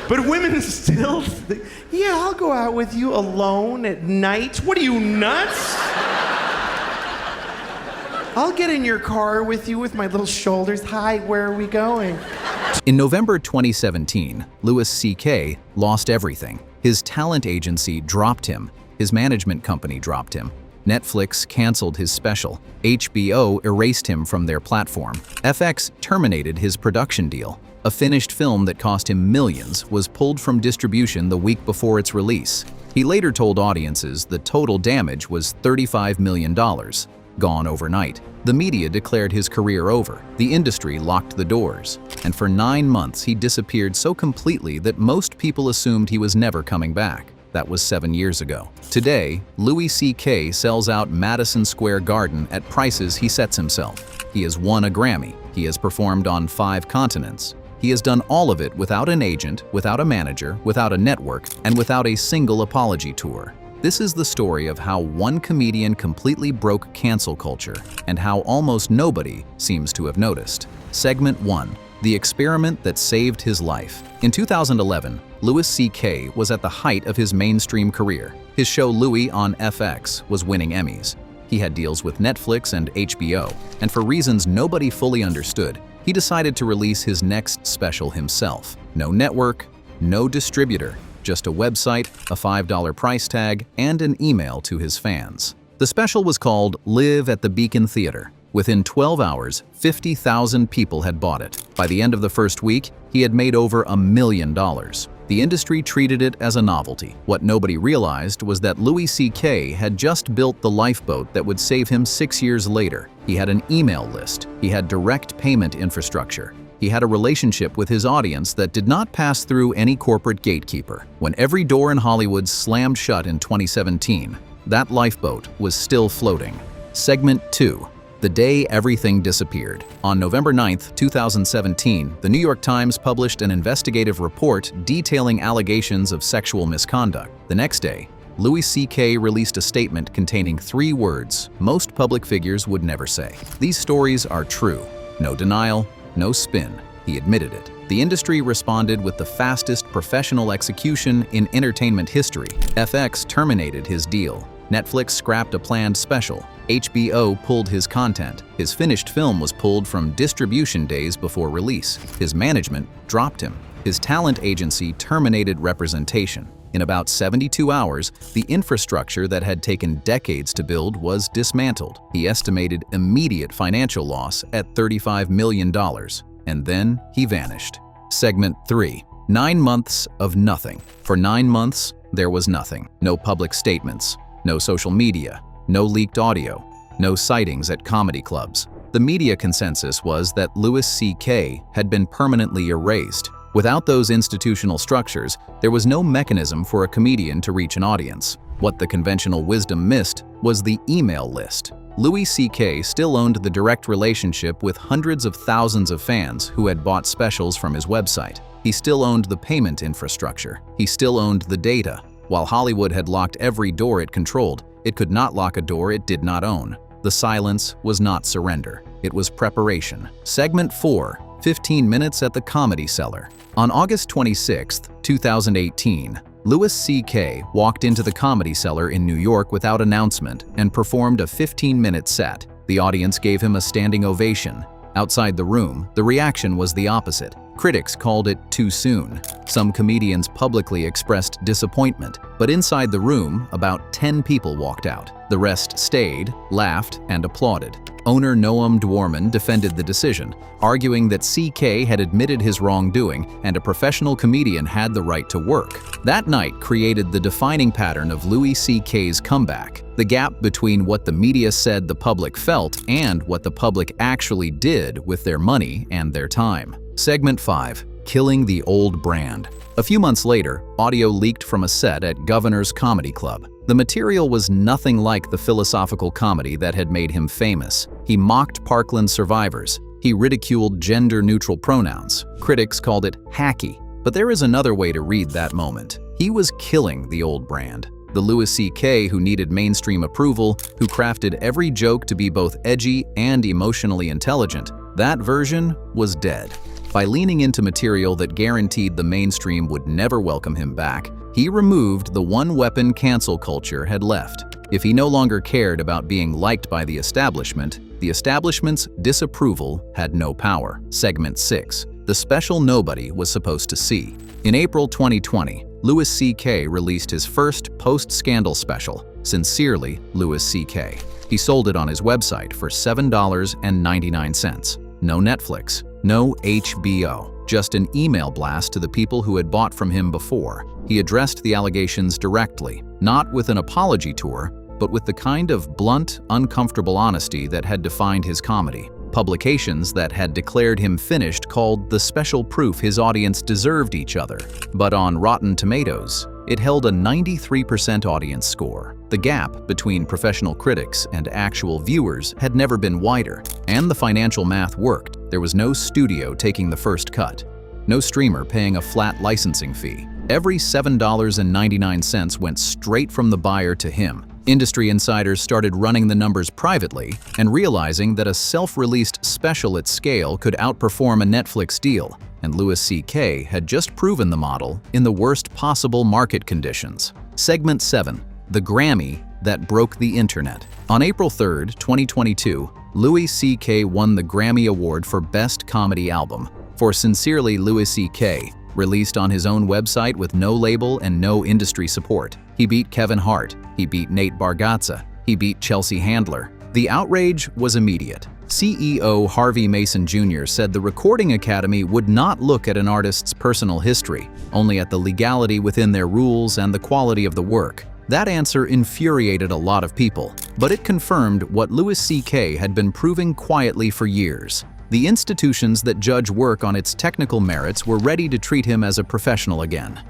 But women still think, yeah, I'll go out with you alone at night. What are you, nuts? I'll get in your car with you with my little shoulders. Hi, where are we going? In November 2017, Louis C.K. lost everything. His talent agency dropped him. His management company dropped him. Netflix canceled his special. HBO erased him from their platform. FX terminated his production deal. A finished film that cost him millions was pulled from distribution the week before its release. He later told audiences the total damage was $35 million, gone overnight. The media declared his career over. The industry locked the doors. And for 9 months, he disappeared so completely that most people assumed he was never coming back. That was 7 years ago. Today, Louis C.K. sells out Madison Square Garden at prices he sets himself. He has won a Grammy. He has performed on 5 continents. He has done all of it without an agent, without a manager, without a network, and without a single apology tour. This is the story of how one comedian completely broke cancel culture and how almost nobody seems to have noticed. Segment 1. The experiment that saved his life. In 2011, Louis C.K. was at the height of his mainstream career. His show Louis on FX was winning Emmys. He had deals with Netflix and HBO, and for reasons nobody fully understood, he decided to release his next special himself. No network, no distributor, just a website, a $5 price tag, and an email to his fans. The special was called Live at the Beacon Theater. Within 12 hours, 50,000 people had bought it. By the end of the first week, he had made over $1 million. The industry treated it as a novelty. What nobody realized was that Louis C.K. had just built the lifeboat that would save him 6 years later. He had an email list. He had direct payment infrastructure. He had a relationship with his audience that did not pass through any corporate gatekeeper. When every door in Hollywood slammed shut in 2017, that lifeboat was still floating. Segment 2. The day everything disappeared. On November 9, 2017, the New York Times published an investigative report detailing allegations of sexual misconduct. The next day, Louis C.K. released a statement containing 3 words most public figures would never say. These stories are true. No denial, no spin. He admitted it. The industry responded with the fastest professional execution in entertainment history. FX terminated his deal. Netflix scrapped a planned special. HBO pulled his content. His finished film was pulled from distribution days before release. His management dropped him. His talent agency terminated representation. In about 72 hours, the infrastructure that had taken decades to build was dismantled. He estimated immediate financial loss at $35 million. And then he vanished. Segment 3. 9 months of nothing. For 9 months, there was nothing. No public statements. No social media. No leaked audio. No sightings at comedy clubs. The media consensus was that Louis C.K. had been permanently erased. Without those institutional structures, there was no mechanism for a comedian to reach an audience. What the conventional wisdom missed was the email list. Louis C.K. still owned the direct relationship with hundreds of thousands of fans who had bought specials from his website. He still owned the payment infrastructure. He still owned the data. While Hollywood had locked every door it controlled, it could not lock a door it did not own. The silence was not surrender. It was preparation. Segment 4. 15 minutes at the Comedy Cellar. On August 26, 2018, Louis C.K. walked into the Comedy Cellar in New York without announcement and performed a 15-minute set. The audience gave him a standing ovation. Outside the room, the reaction was the opposite. Critics called it too soon. Some comedians publicly expressed disappointment, but inside the room, about 10 people walked out. The rest stayed, laughed, and applauded. Owner Noam Dworman defended the decision, arguing that CK had admitted his wrongdoing and a professional comedian had the right to work. That night created the defining pattern of Louis C.K.'s comeback, the gap between what the media said the public felt and what the public actually did with their money and their time. Segment 5. Killing the Old Brand. A few months later, audio leaked from a set at Governor's Comedy Club. The material was nothing like the philosophical comedy that had made him famous. He mocked Parkland survivors. He ridiculed gender-neutral pronouns. Critics called it hacky. But there is another way to read that moment. He was killing the old brand. The Louis C.K. who needed mainstream approval, who crafted every joke to be both edgy and emotionally intelligent, that version was dead. By leaning into material that guaranteed the mainstream would never welcome him back, he removed the one-weapon cancel culture had left. If he no longer cared about being liked by the establishment's disapproval had no power. Segment 6. The special nobody was supposed to see. In April 2020, Louis C.K. released his first post-scandal special, Sincerely, Louis C.K. He sold it on his website for $7.99. No Netflix, no HBO, just an email blast to the people who had bought from him before. He addressed the allegations directly, not with an apology tour, but with the kind of blunt, uncomfortable honesty that had defined his comedy. Publications that had declared him finished called the special proof his audience deserved each other. But on Rotten Tomatoes, it held a 93% audience score. The gap between professional critics and actual viewers had never been wider, and the financial math worked. There was no studio taking the first cut, no streamer paying a flat licensing fee. Every $7.99 went straight from the buyer to him. Industry insiders started running the numbers privately and realizing that a self-released special at scale could outperform a Netflix deal, and Louis C.K. had just proven the model in the worst possible market conditions. Segment 7. The Grammy that broke the internet. On April 3, 2022, Louis C.K. won the Grammy Award for Best Comedy Album for Sincerely Louis C.K., released on his own website with no label and no industry support. He beat Kevin Hart, he beat Nate Bargatze, he beat Chelsea Handler. The outrage was immediate. CEO Harvey Mason Jr. said the Recording Academy would not look at an artist's personal history, only at the legality within their rules and the quality of the work. That answer infuriated a lot of people, but it confirmed what Louis C.K. had been proving quietly for years. The institutions that judge work on its technical merits were ready to treat him as a professional again.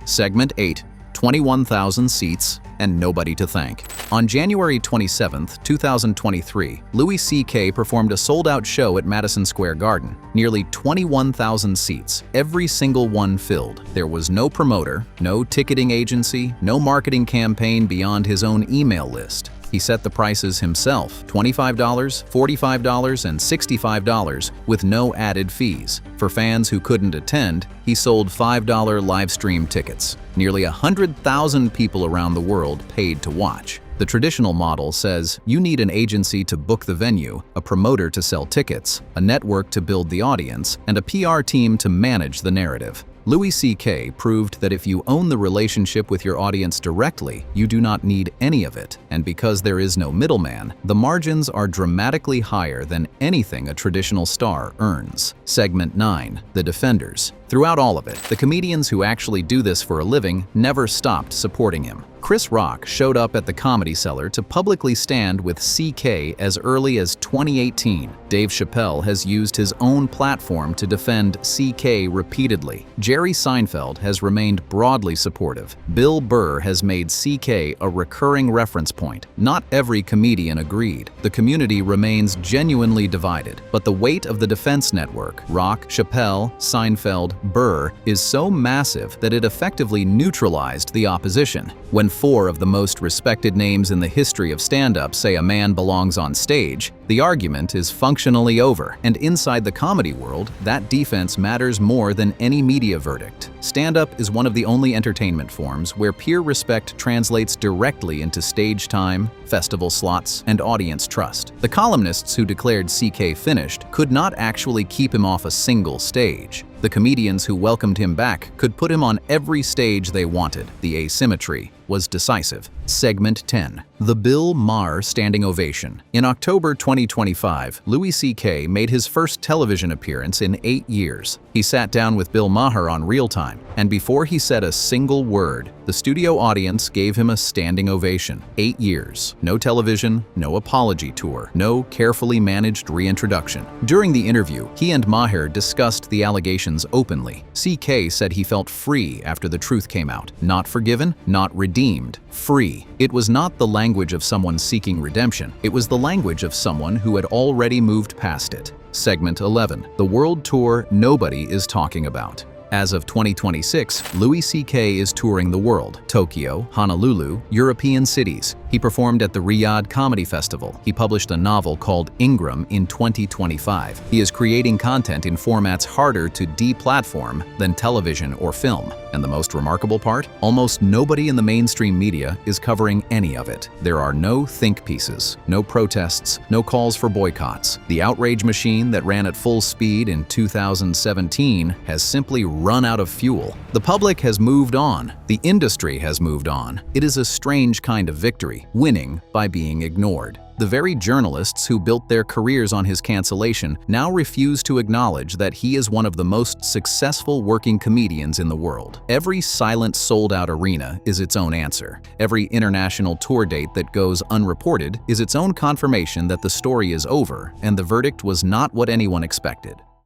Segment 8. 21,000 seats and nobody to thank. On January 27, 2023, Louis C.K. performed a sold-out show at Madison Square Garden. Nearly 21,000 seats, every single one filled. There was no promoter, no ticketing agency, no marketing campaign beyond his own email list. He set the prices himself, $25, $45, and $65, with no added fees. For fans who couldn't attend, he sold $5 live stream tickets. Nearly 100,000 people around the world paid to watch. The traditional model says you need an agency to book the venue, a promoter to sell tickets, a network to build the audience, and a PR team to manage the narrative. Louis C.K. proved that if you own the relationship with your audience directly, you do not need any of it, and because there is no middleman, the margins are dramatically higher than anything a traditional star earns. Segment 9. The Defenders. Throughout all of it, the comedians who actually do this for a living never stopped supporting him. Chris Rock showed up at the Comedy Cellar to publicly stand with C.K. as early as 2018. Dave Chappelle has used his own platform to defend C.K. repeatedly. Jerry Seinfeld has remained broadly supportive. Bill Burr has made C.K. a recurring reference point. Not every comedian agreed. The community remains genuinely divided, but the weight of the defense network, Rock, Chappelle, Seinfeld, Burr, is so massive that it effectively neutralized the opposition. When 4 of the most respected names in the history of stand-up say a man belongs on stage, the argument is functionally over, and inside the comedy world, that defense matters more than any media verdict. Stand-up is one of the only entertainment forms where peer respect translates directly into stage time, festival slots, and audience trust. The columnists who declared C.K. finished could not actually keep him off a single stage. The comedians who welcomed him back could put him on every stage they wanted. The asymmetry was decisive. Segment 10. The Bill Maher Standing Ovation. In October 2025, Louis C.K. made his first television appearance in 8 years. He sat down with Bill Maher on Real Time, and before he said a single word, the studio audience gave him a standing ovation. 8 years. No television, no apology tour, no carefully managed reintroduction. During the interview, he and Maher discussed the allegations openly. C.K. said he felt free after the truth came out. Not forgiven, not redeemed. Free. It was not the language of someone seeking redemption. It was the language of someone who had already moved past it. Segment 11. The world tour nobody is talking about. As of 2026, Louis C.K. is touring the world: Tokyo, Honolulu, European cities. He performed at the Riyadh Comedy Festival. He published a novel called Ingram in 2025. He is creating content in formats harder to deplatform than television or film. And the most remarkable part? Almost nobody in the mainstream media is covering any of it. There are no think pieces, no protests, no calls for boycotts. The outrage machine that ran at full speed in 2017 has simply run out of fuel. The public has moved on. The industry has moved on. It is a strange kind of victory, winning by being ignored. The very journalists who built their careers on his cancellation now refuse to acknowledge that he is one of the most successful working comedians in the world. Every silent sold-out arena is its own answer. Every international tour date that goes unreported is its own confirmation that the story is over and the verdict was not what anyone expected.